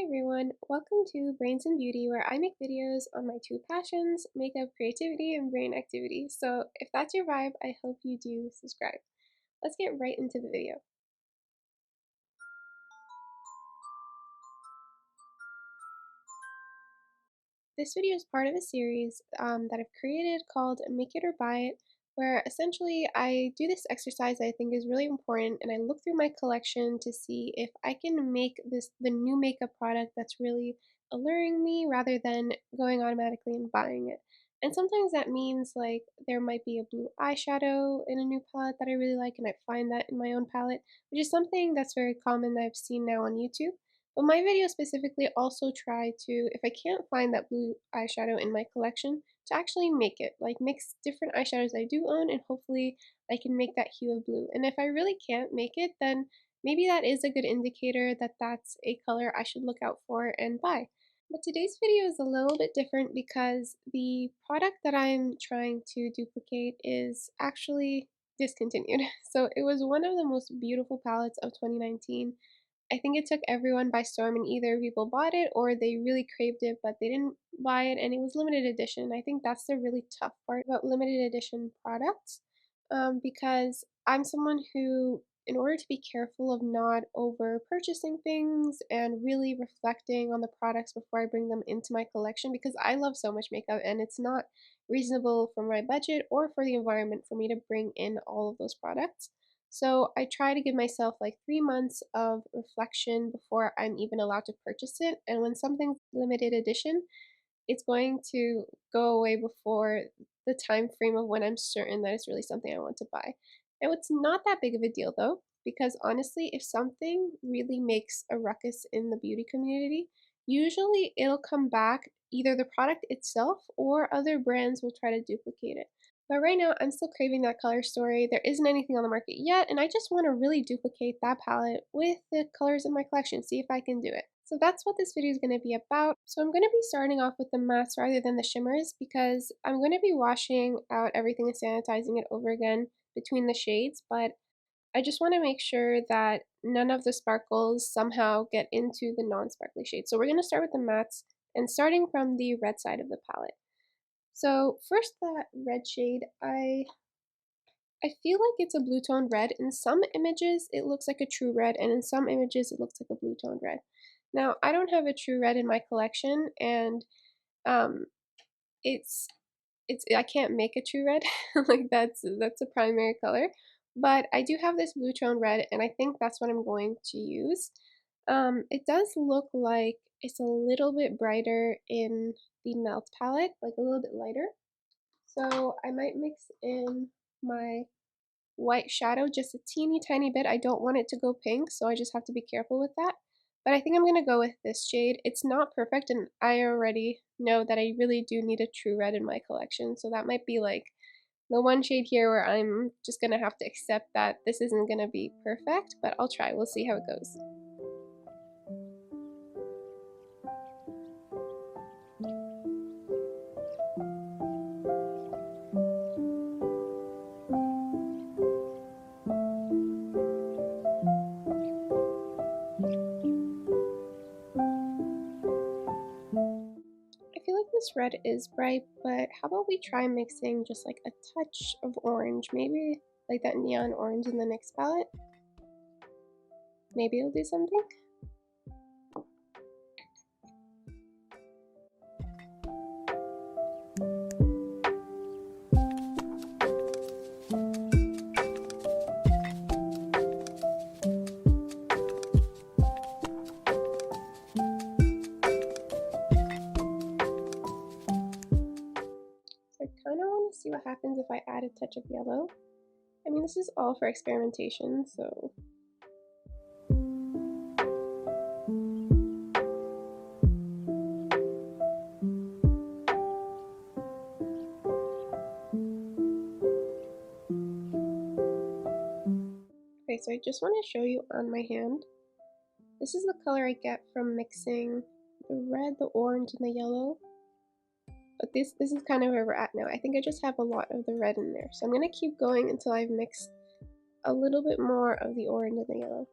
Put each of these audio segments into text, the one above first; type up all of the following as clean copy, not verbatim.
Hi everyone, welcome to Brains and Beauty, where I make videos on my two passions, makeup creativity and brain activity. So if that's your vibe, I hope you do subscribe. Let's get right into the video. This video is part of a series that I've created called Make It or Buy It, where essentially I do this exercise that I think is really important, and I look through my collection to see if I can make the new makeup product that's really alluring me rather than going automatically and buying it. And sometimes that means like there might be a blue eyeshadow in a new palette that I really like, and I find that in my own palette, which is something that's very common that I've seen now on YouTube. But my video specifically also try to, if I can't find that blue eyeshadow in my collection, to actually make it, like mix different eyeshadows I do own and hopefully I can make that hue of blue. And if I really can't make it, then maybe that is a good indicator that that's a color I should look out for and buy. But today's video is a little bit different because the product that I'm trying to duplicate is actually discontinued. So it was one of the most beautiful palettes of 2019. I think it took everyone by storm, and either people bought it or they really craved it, but they didn't buy it, and it was limited edition. I think that's the really tough part about limited edition products, because I'm someone who, in order to be careful of not over purchasing things and really reflecting on the products before I bring them into my collection, because I love so much makeup and it's not reasonable for my budget or for the environment for me to bring in all of those products. So I try to give myself like 3 months of reflection before I'm even allowed to purchase it. And when something's limited edition, it's going to go away before the time frame of when I'm certain that it's really something I want to buy. And it's not that big of a deal though, because honestly, if something really makes a ruckus in the beauty community, usually it'll come back, either the product itself or other brands will try to duplicate it. But right now, I'm still craving that color story. There isn't anything on the market yet, and I just want to really duplicate that palette with the colors in my collection, see if I can do it. So that's what this video is going to be about. So I'm going to be starting off with the mattes rather than the shimmers because I'm going to be washing out everything and sanitizing it over again between the shades, but I just want to make sure that none of the sparkles somehow get into the non-sparkly shades. So we're going to start with the mattes and starting from the red side of the palette. So first, that red shade, I feel like it's a blue toned red. In some images it looks like a true red, and in some images it looks like a blue toned red. Now I don't have a true red in my collection, and um it's I can't make a true red. Like that's a primary color, but I do have this blue tone red, and I think that's what I'm going to use. It does look like it's a little bit brighter in the Melt palette, like a little bit lighter. So I might mix in my white shadow just a teeny tiny bit. I don't want it to go pink, so I just have to be careful with that. But I think I'm going to go with this shade. It's not perfect, and I already know that I really do need a true red in my collection, so that might be like the one shade here where I'm just going to have to accept that this isn't going to be perfect, but I'll try. We'll see how it goes. I feel like this red is bright, but how about we try mixing just like a touch of orange, maybe like that neon orange in the next palette? Maybe it'll do something? I kind of want to see what happens if I add a touch of yellow. I mean, this is all for experimentation, so... Okay, so I just want to show you on my hand. This is the color I get from mixing the red, the orange, and the yellow. But this is kind of where we're at now. I think I just have a lot of the red in there. So I'm going to keep going until I've mixed a little bit more of the orange and the yellow.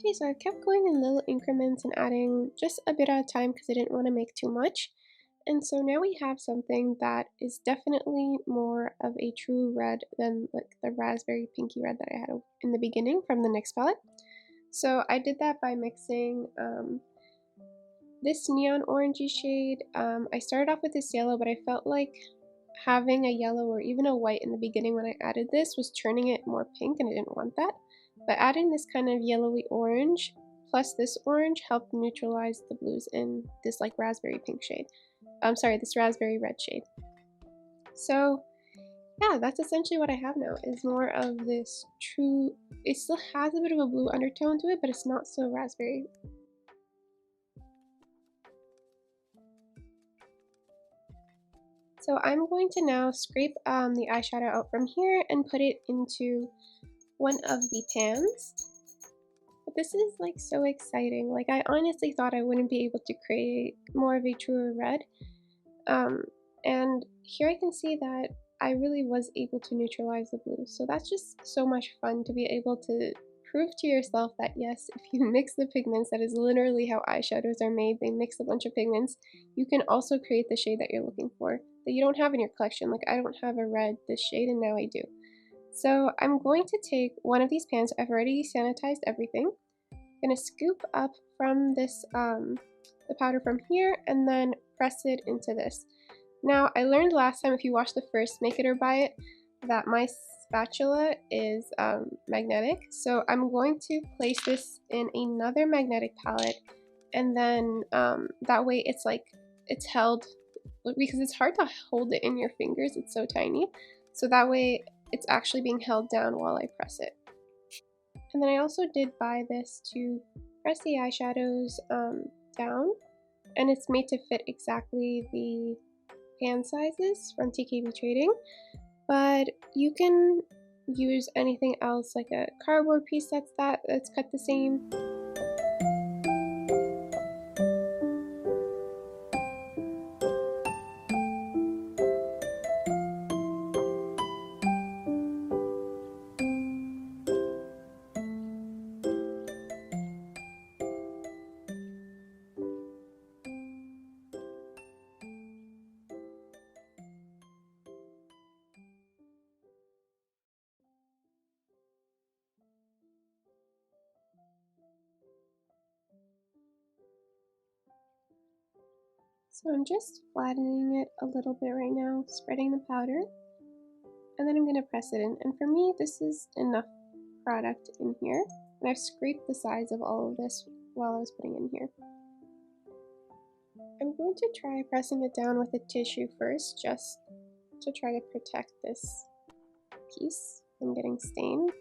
Okay, so I kept going in little increments and adding just a bit at a time because I didn't want to make too much. And so now we have something that is definitely more of a true red than like the raspberry pinky red that I had in the beginning from the NYX palette. So I did that by mixing this neon orangey shade. I started off with this yellow, but I felt like having a yellow or even a white in the beginning when I added this was turning it more pink, and I didn't want that. But adding this kind of yellowy orange plus this orange helped neutralize the blues in this like raspberry pink shade. I'm sorry, this raspberry red shade. So yeah, that's essentially what I have now, is more of this true, it still has a bit of a blue undertone to it, but it's not so raspberry. So I'm going to now scrape the eyeshadow out from here and put it into one of the pans. But this is like so exciting. Like I honestly thought I wouldn't be able to create more of a truer red. And here I can see that I really was able to neutralize the blue. So that's just so much fun to be able to prove to yourself that yes, if you mix the pigments, that is literally how eyeshadows are made. They mix a bunch of pigments. You can also create the shade that you're looking for that you don't have in your collection. Like I don't have a red this shade and now I do. So I'm going to take one of these pans. I've already sanitized everything. I'm going to scoop up from this the powder from here and then press it into this. Now I learned last time, if you watched the first Make It or Buy It, that my spatula is magnetic. So I'm going to place this in another magnetic palette, and then that way it's held, because it's hard to hold it in your fingers, it's so tiny. So that way it's actually being held down while I press it. And then I also did buy this to press the eyeshadows down, and it's made to fit exactly the pan sizes from TKB Trading, but you can use anything else, like a cardboard piece that's cut the same. So I'm just flattening it a little bit right now, spreading the powder, and then I'm going to press it in. And for me, this is enough product in here, and I've scraped the sides of all of this while I was putting it in here. I'm going to try pressing it down with a tissue first, just to try to protect this piece from getting stained.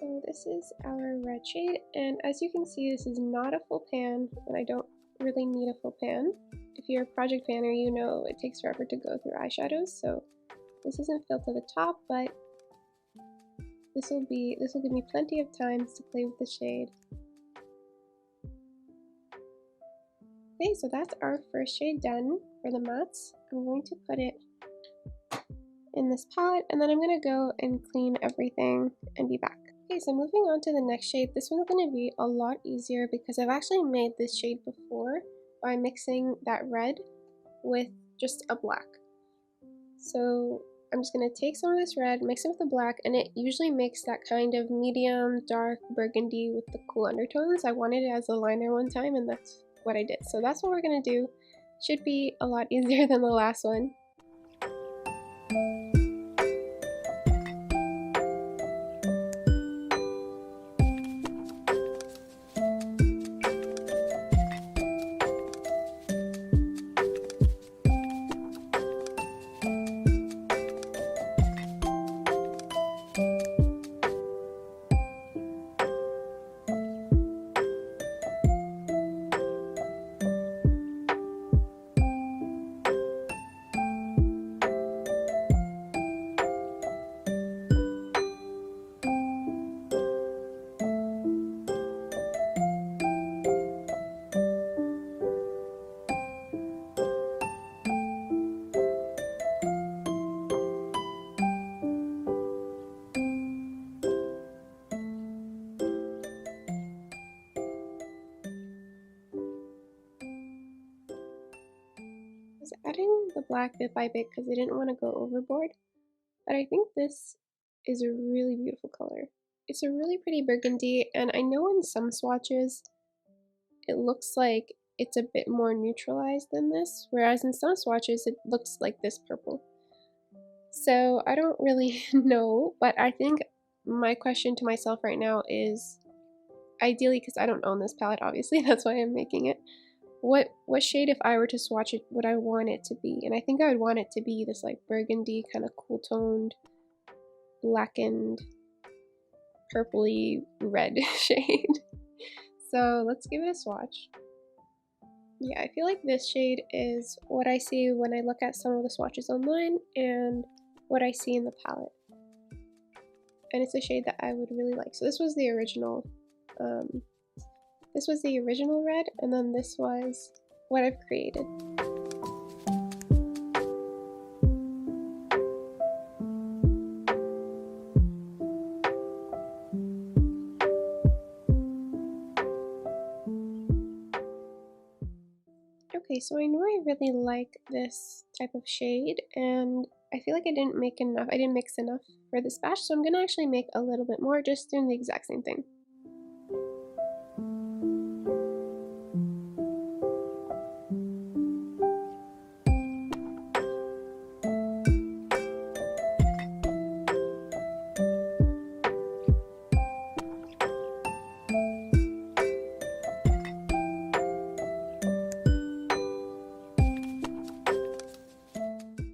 So this is our red shade, and as you can see, this is not a full pan, and I don't really need a full pan. If you're a project panner, you know it takes forever to go through eyeshadows, so this isn't filled to the top, but this will give me plenty of time to play with the shade. Okay, so that's our first shade done for the mattes. I'm going to put it in this palette, and then I'm going to go and clean everything and be back. Okay, so moving on to the next shade. This one's going to be a lot easier because I've actually made this shade before by mixing that red with just a black. So I'm just going to take some of this red, mix it with the black, and it usually makes that kind of medium dark burgundy with the cool undertones. I wanted it as a liner one time, and that's what I did. So that's what we're going to do. Should be a lot easier than the last one. was adding the black bit by bit because I didn't want to go overboard, but I think this is a really beautiful color. It's a really pretty burgundy, and I know in some swatches it looks like it's a bit more neutralized than this, whereas in some swatches it looks like this purple. So I don't really know, but I think my question to myself right now is, ideally, because I don't own this palette, obviously, that's why I'm making it, what shade, if I were to swatch it, would I want it to be? And I think I would want it to be this like burgundy, kind of cool toned, blackened, purpley red shade. So let's give it a swatch. Yeah, I feel like this shade is what I see when I look at some of the swatches online and what I see in the palette. And it's a shade that I would really like. So this was the original red, and then this was what I've created. Okay, so I know I really like this type of shade, and I feel like I didn't mix enough for this batch, so I'm gonna actually make a little bit more, just doing the exact same thing.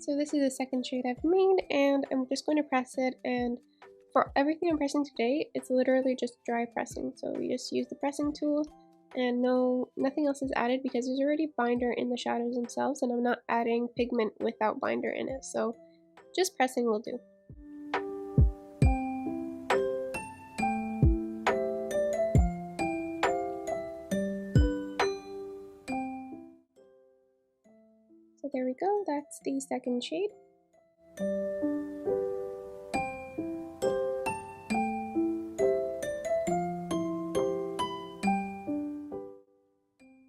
So this is the second shade I've made, and I'm just going to press it, and for everything I'm pressing today, it's literally just dry pressing. So you just use the pressing tool, and nothing else is added because there's already binder in the shadows themselves, and I'm not adding pigment without binder in it. So just pressing will do. So there we go, that's the second shade.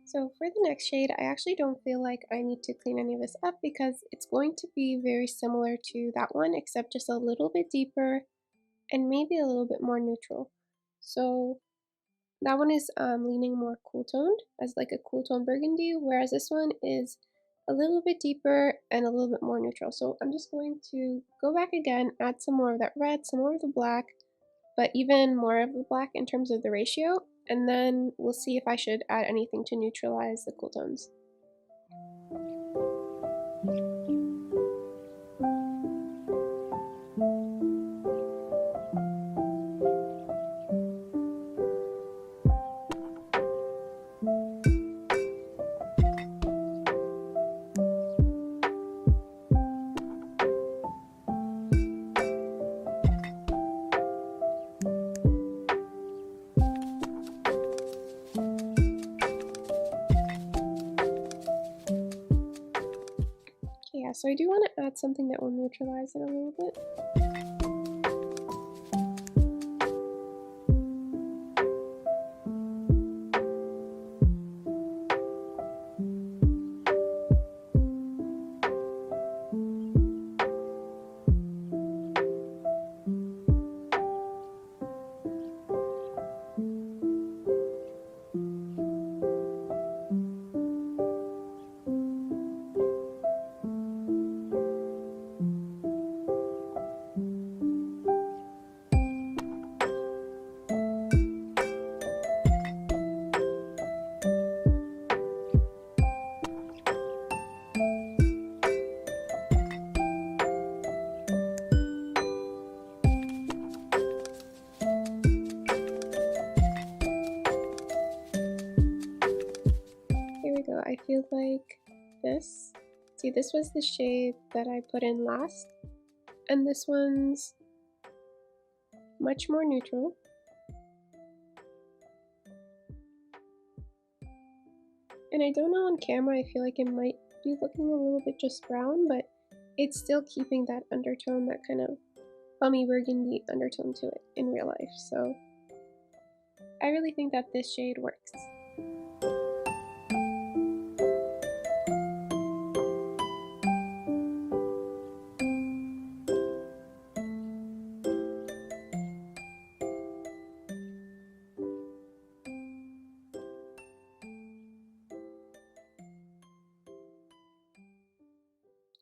So for the next shade, I actually don't feel like I need to clean any of this up because it's going to be very similar to that one, except just a little bit deeper and maybe a little bit more neutral. So that one is leaning more cool toned, as like a cool tone burgundy, whereas this one is a little bit deeper and a little bit more neutral. So I'm just going to go back again, add some more of that red, some more of the black, but even more of the black in terms of the ratio, and then we'll see if I should add anything to neutralize the cool tones. Yeah, so I do want to add something that will neutralize it a little bit. I feel like this, see, this was the shade that I put in last, and this one's much more neutral. And I don't know, on camera I feel like it might be looking a little bit just brown, but it's still keeping that undertone, that kind of plummy burgundy undertone to it in real life. So I really think that this shade works.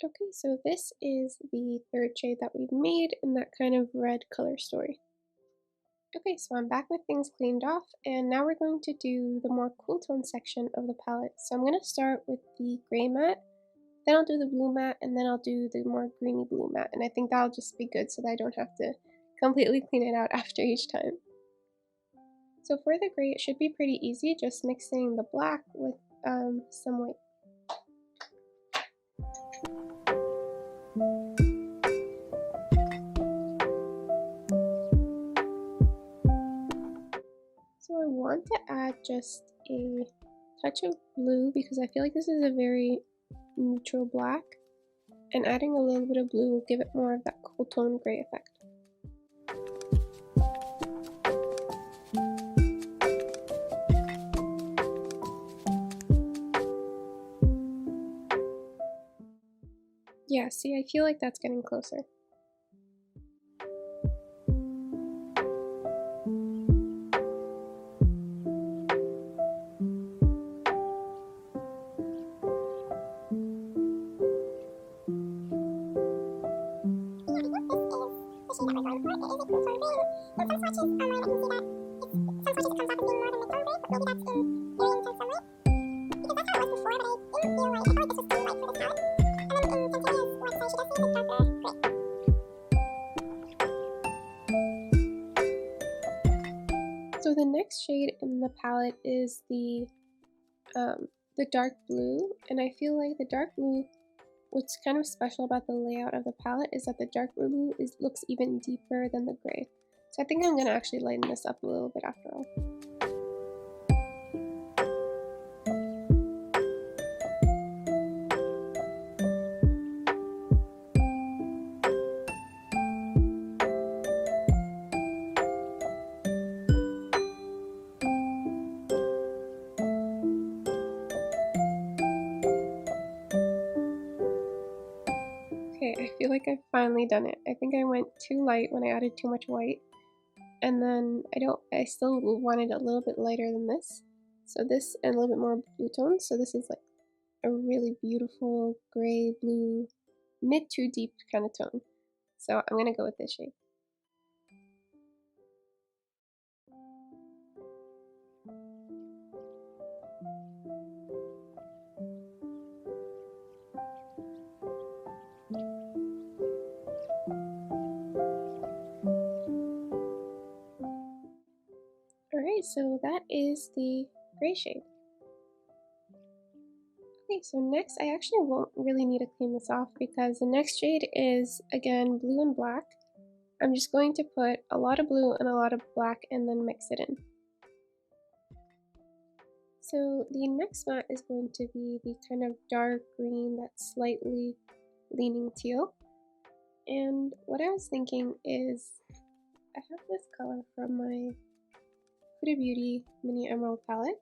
Okay, so this is the third shade that we've made in that kind of red color story. Okay, so I'm back with things cleaned off, and now we're going to do the more cool tone section of the palette. So I'm going to start with the gray matte, then I'll do the blue matte, and then I'll do the more greeny blue matte, and I think that'll just be good so that I don't have to completely clean it out after each time. So for the gray, it should be pretty easy, just mixing the black with some white. So I want to add just a touch of blue because I feel like this is a very neutral black, and adding a little bit of blue will give it more of that cool tone gray effect. Yeah, see, I feel like that's getting closer. So the next shade in the palette is the dark blue, and I feel like the dark blue, what's kind of special about the layout of the palette is that the dark blue looks even deeper than the gray. So I think I'm going to actually lighten this up a little bit after all. Okay, I feel like I've finally done it. I think I went too light when I added too much white, and then I still wanted a little bit lighter than this. So this and a little bit more blue tones. So this is like a really beautiful gray, blue, mid to deep kind of tone. So I'm gonna go with this shade. Alright, so that is the gray shade. Okay, so next I actually won't really need to clean this off because the next shade is, again, blue and black. I'm just going to put a lot of blue and a lot of black and then mix it in. So the next matte is going to be the kind of dark green that's slightly leaning teal. And what I was thinking is, I have this color from my Muerte Beauty Mini Emerald palette,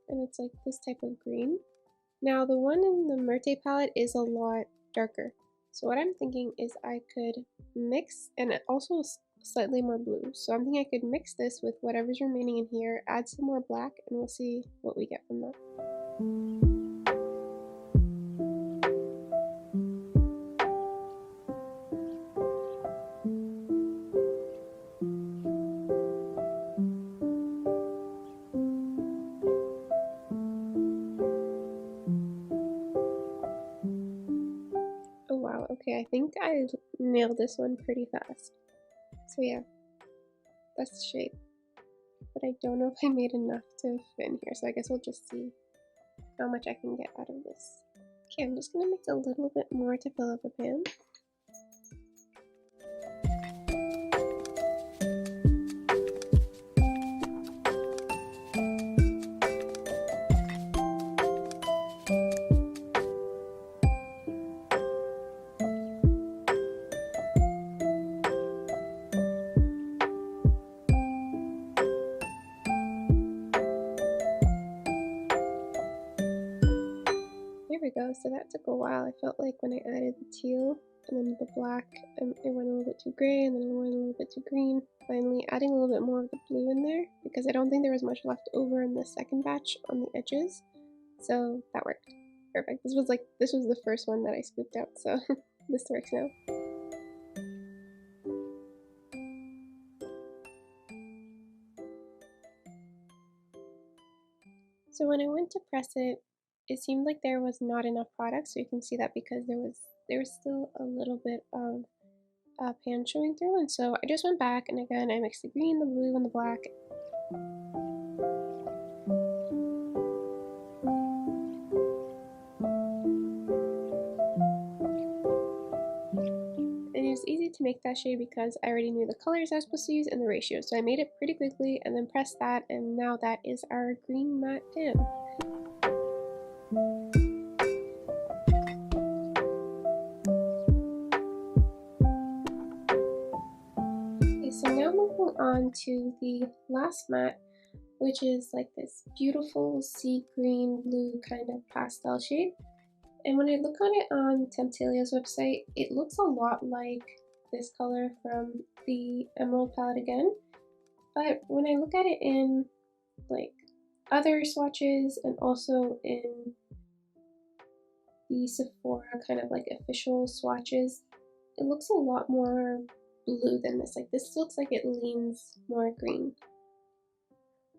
and it's like this type of green. Now the one in the Muerte palette is a lot darker. So what I'm thinking is I could mix, and it also slightly more blue. So I'm thinking I could mix this with whatever's remaining in here, add some more black, and we'll see what we get from that. Oh wow, okay, I think I nailed this one pretty fast. So yeah, that's the shape. But I don't know if I made enough to fit in here, so I guess we'll just see how much I can get out of this. Okay, I'm just gonna mix a little bit more to fill up the pan. There we go, so that took a while. I felt like when I added the teal and then the black, it went a little bit too gray and then it went a little bit too green. Finally adding a little bit more of the blue in there because I don't think there was much left over in the second batch on the edges, so that worked. Perfect. This was the first one that I scooped out, so this works now. So when I went to press it, it seemed like there was not enough product, so you can see that because there was still a little bit of pan showing through, and so I just went back and again I mixed the green, the blue, and the black. And it was easy to make that shade because I already knew the colors I was supposed to use and the ratio, so I made it pretty quickly and then pressed that, and now that is our green matte pan. Okay, so now moving on to the last matte, which is like this beautiful sea green blue kind of pastel shade. And when I look on it on Temptalia's website, it looks a lot like this color from the Emerald palette again. But when I look at it in like other swatches and also in the Sephora kind of like official swatches, it looks a lot more blue than this. Like this looks like it leans more green.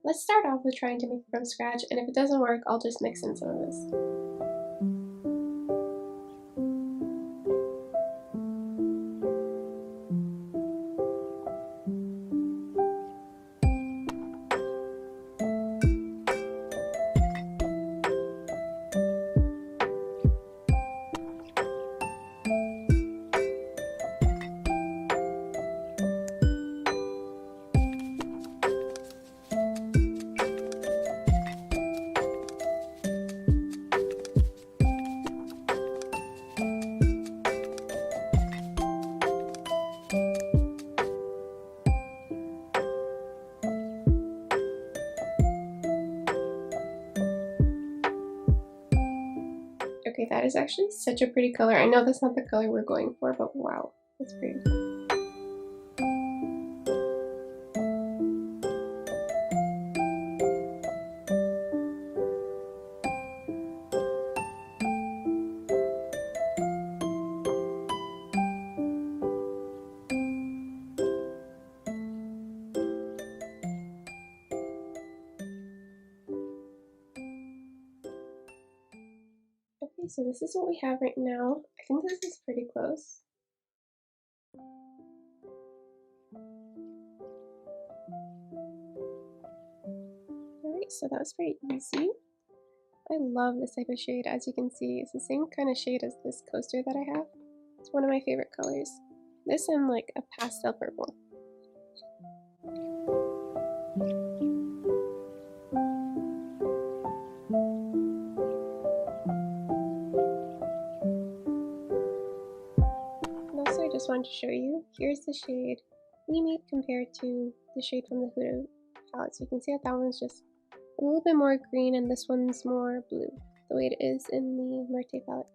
Let's start off with trying to make it from scratch, and if it doesn't work, I'll just mix in some of this. Okay, that is actually such a pretty color. I know that's not the color we're going for, but wow, that's pretty. Okay, so this is what we have right now. I think this is pretty close. Alright, so that was pretty easy. I love this type of shade. As you can see, it's the same kind of shade as this coaster that I have. It's one of my favorite colors. This and like a pastel purple. I just wanted to show you, here's the shade we made compared to the shade from the Huda palette. So you can see that one's just a little bit more green and this one's more blue, the way it is in the Muerte palette.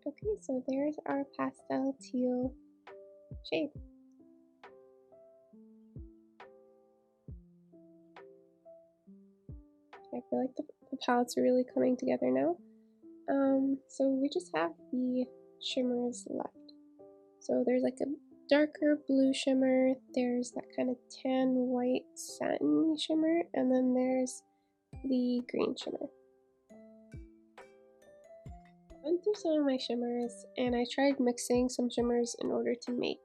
Okay, so there's our pastel teal shade. I feel like the palettes are really coming together now. So we just have the shimmers left. So there's like a darker blue shimmer, there's that kind of tan white satiny shimmer, and then there's the green shimmer. I went through some of my shimmers and I tried mixing some shimmers in order to make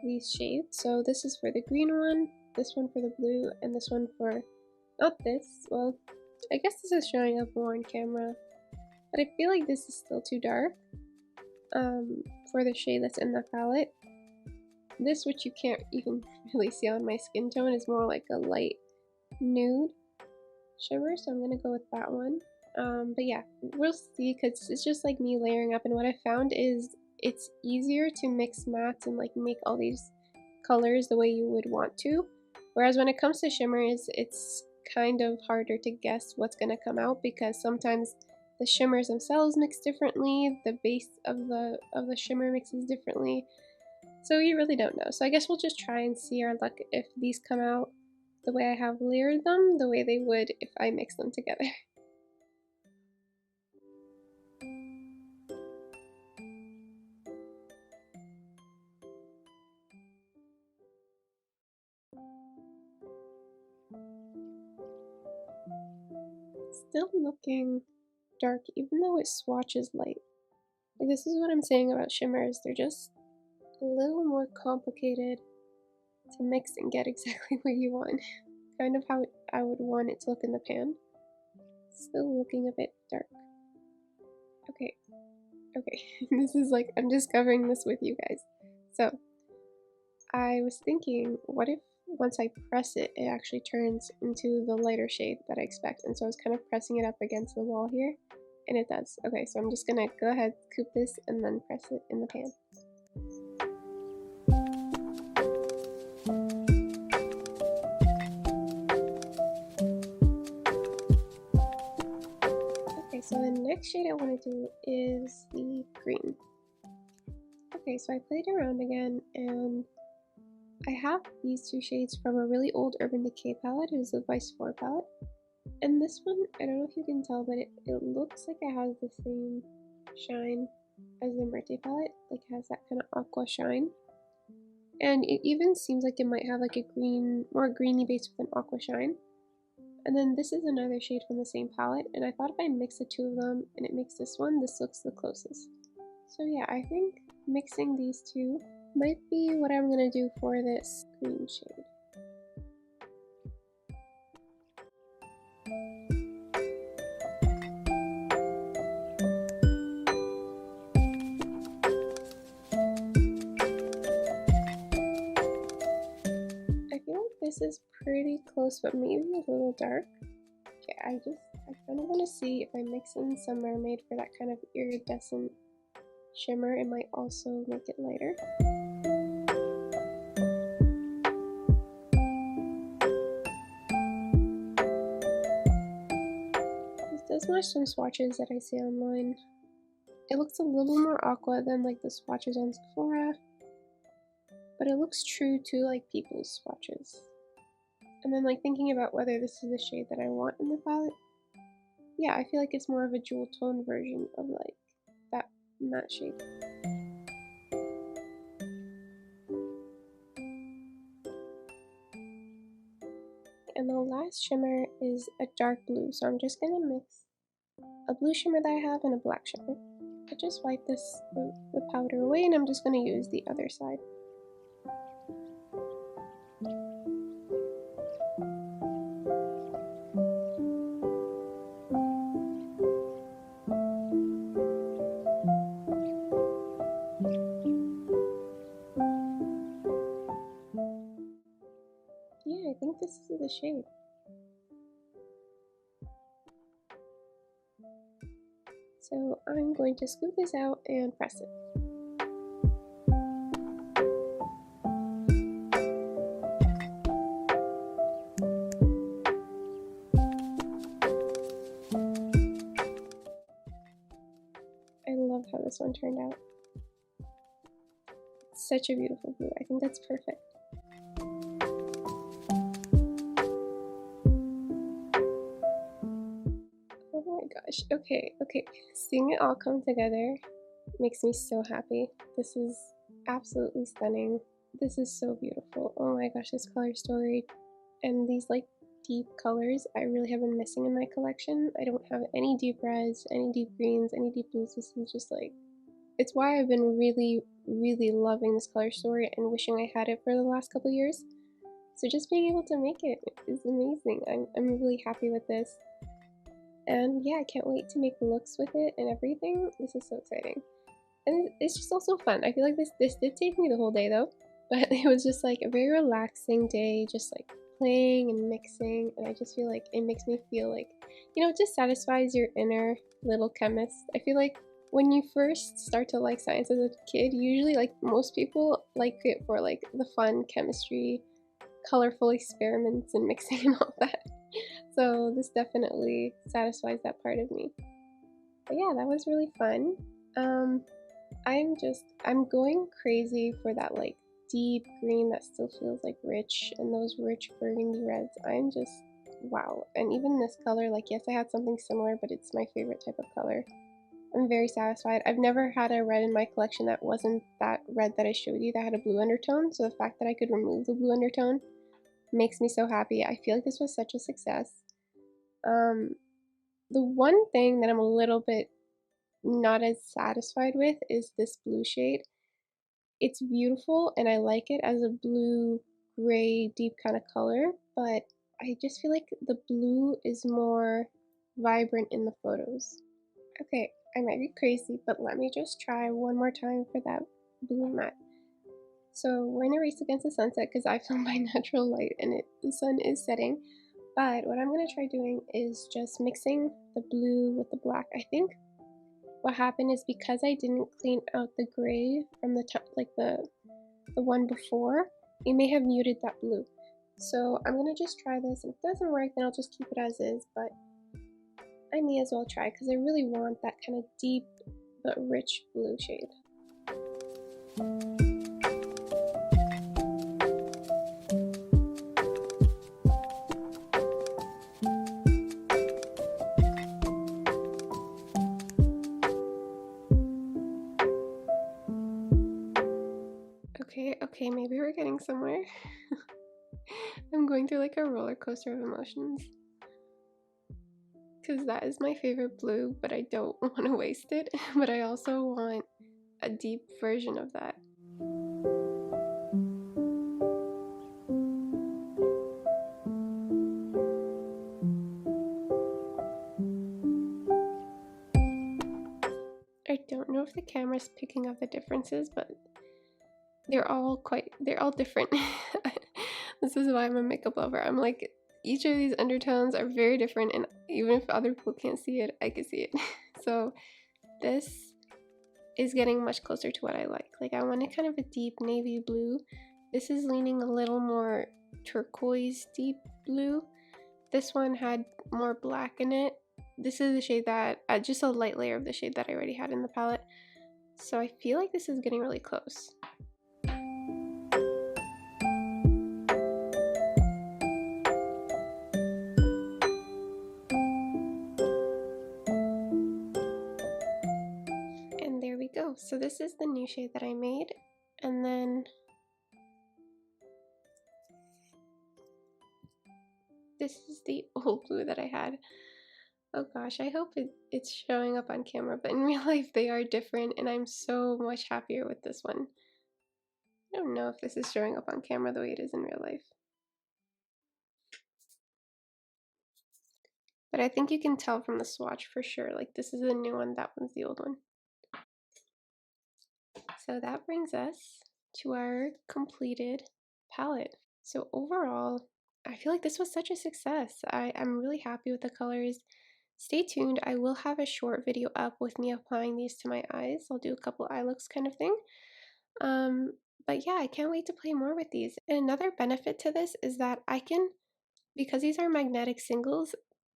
these shades. So this is for the green one, this one for the blue, and this one for, not this, well, I guess this is showing up more on camera, but I feel like this is still too dark for the shade that's in the palette. This, which you can't even really see on my skin tone, is more like a light nude shimmer, so I'm gonna go with that one. But yeah, we'll see, because it's just like me layering up, and what I found is it's easier to mix mattes and like make all these colors the way you would want to, whereas when it comes to shimmers, it's kind of harder to guess what's going to come out because sometimes the shimmers themselves mix differently, the base of the shimmer mixes differently, so you really don't know. So I guess we'll just try and see our luck if these come out the way I have layered them, the way they would if I mix them together. Still looking dark even though it swatches light. Like, this is what I'm saying about shimmers, they're just a little more complicated to mix and get exactly what you want. Kind of how I would want it to look in the pan. Still looking a bit dark. Okay, this is like, I'm discovering this with you guys. So, I was thinking, what if once I press it, it actually turns into the lighter shade that I expect? And so I was kind of pressing it up against the wall here, and it does. Okay, so I'm just gonna go ahead, scoop this, and then press it in the pan. Okay, so the next shade I want to do is the green. Okay, so I played around again, and I have these two shades from a really old Urban Decay palette. It was the Vice 4 palette. And this one, I don't know if you can tell, but it looks like it has the same shine as the Muerte palette. Like, it has that kind of aqua shine. And it even seems like it might have like a green, more greeny base with an aqua shine. And then this is another shade from the same palette. And I thought if I mix the two of them and it makes this one, this looks the closest. So yeah, I think mixing these two might be what I'm gonna do for this green shade. I feel like this is pretty close, but maybe a little dark. Okay, I kind of want to see if I mix in some mermaid for that kind of iridescent shimmer, it might also make it lighter. This does match some swatches that I see online. It looks a little more aqua than like the swatches on Sephora, but it looks true to like people's swatches. And then like thinking about whether this is the shade that I want in the palette, yeah, I feel like it's more of a jewel tone version of like that matte shade. And the last shimmer is a dark blue, so I'm just gonna mix a blue shimmer that I have and a black shimmer. I just wipe the powder away, and I'm just gonna use the other side. Yeah, I think this is the shade. So I'm going to scoop this out and press it. I love how this one turned out. It's such a beautiful blue. I think that's perfect. Oh my gosh, okay, seeing it all come together makes me so happy. This is absolutely stunning. This is so beautiful. Oh my gosh, this color story and these like deep colors I really have been missing in my collection. I don't have any deep reds, any deep greens, any deep blues. This is just like, it's why I've been really loving this color story and wishing I had it for the last couple years. So just being able to make it is amazing. I'm really happy with this. And yeah, I can't wait to make looks with it and everything. This is so exciting. And it's just also fun. I feel like this did take me the whole day though, but it was just like a very relaxing day, just like playing and mixing, and I just feel like it makes me feel like, you know, it just satisfies your inner little chemist. I feel like when you first start to like science as a kid, usually like most people like it for like the fun chemistry, colorful experiments and mixing and all that. So this definitely satisfies that part of me. But yeah, that was really fun. Um, I'm going crazy for that like deep green that still feels like rich, and those rich burgundy reds. I'm just, wow. And even this color, like, yes, I had something similar, but it's my favorite type of color. I'm very satisfied. I've never had a red in my collection that wasn't that red that I showed you that had a blue undertone, so the fact that I could remove the blue undertone makes me so happy. I feel like this was such a success. Um, the one thing that I'm a little bit not as satisfied with is this blue shade. It's beautiful and I like it as a blue gray deep kind of color, but I just feel like the blue is more vibrant in the photos. Okay, I might be crazy, but let me just try one more time for that blue matte. So we're in a race against the sunset because I filmed by natural light and the sun is setting. But what I'm going to try doing is just mixing the blue with the black. I think what happened is because I didn't clean out the gray from the top, like the one before, it may have muted that blue. So I'm gonna just try this, and if it doesn't work, then I'll just keep it as is, but I may as well try because I really want that kind of deep but rich blue shade. Okay, maybe we're getting somewhere. I'm going through like a roller coaster of emotions. Because that is my favorite blue, but I don't want to waste it. But I also want a deep version of that. I don't know if the camera's picking up the differences, but they're all different. This is why I'm a makeup lover. I'm like, each of these undertones are very different, and even if other people can't see it, I can see it. So this is getting much closer to what I like. Like, I wanted kind of a deep navy blue. This is leaning a little more turquoise deep blue. This one had more black in it. This is the shade that, just a light layer of the shade that I already had in the palette. So I feel like this is getting really close. And there we go. So this is the new shade that I made. And then this is the old blue that I had. Oh gosh, I hope it's showing up on camera, but in real life they are different, and I'm so much happier with this one. I don't know if this is showing up on camera the way it is in real life. But I think you can tell from the swatch for sure. Like, this is the new one, that one's the old one. So that brings us to our completed palette. So overall, I feel like this was such a success. I'm really happy with the colors. Stay tuned. I will have a short video up with me applying these to my eyes. I'll do a couple eye looks kind of thing. But yeah, I can't wait to play more with these. And another benefit to this is that I can, because these are magnetic singles,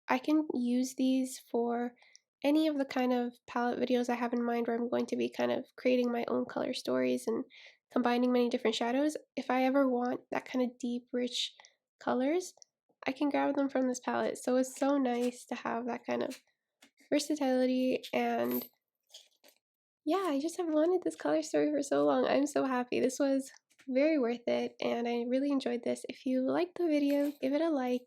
I can use these for any of the kind of palette videos I have in mind where I'm going to be kind of creating my own color stories and combining many different shadows. If I ever want that kind of deep, rich colors, I can grab them from this palette. So it's so nice to have that kind of versatility, and yeah, I just have wanted this color story for so long. I'm so happy. This was very worth it, and I really enjoyed this. If you liked the video, give it a like.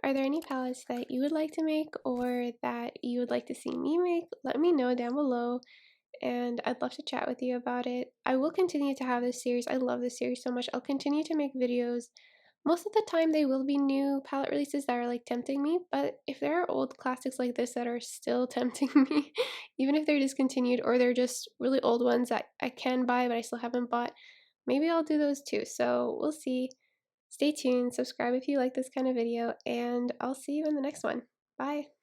Are there any palettes that you would like to make or that you would like to see me make? Let me know down below, and I'd love to chat with you about it. I will continue to have this series. I love this series so much. I'll continue to make videos. Most of the time they will be new palette releases that are like tempting me, but if there are old classics like this that are still tempting me, even if they're discontinued or they're just really old ones that I can buy but I still haven't bought, maybe I'll do those too. So we'll see. Stay tuned, subscribe if you like this kind of video, and I'll see you in the next one. Bye!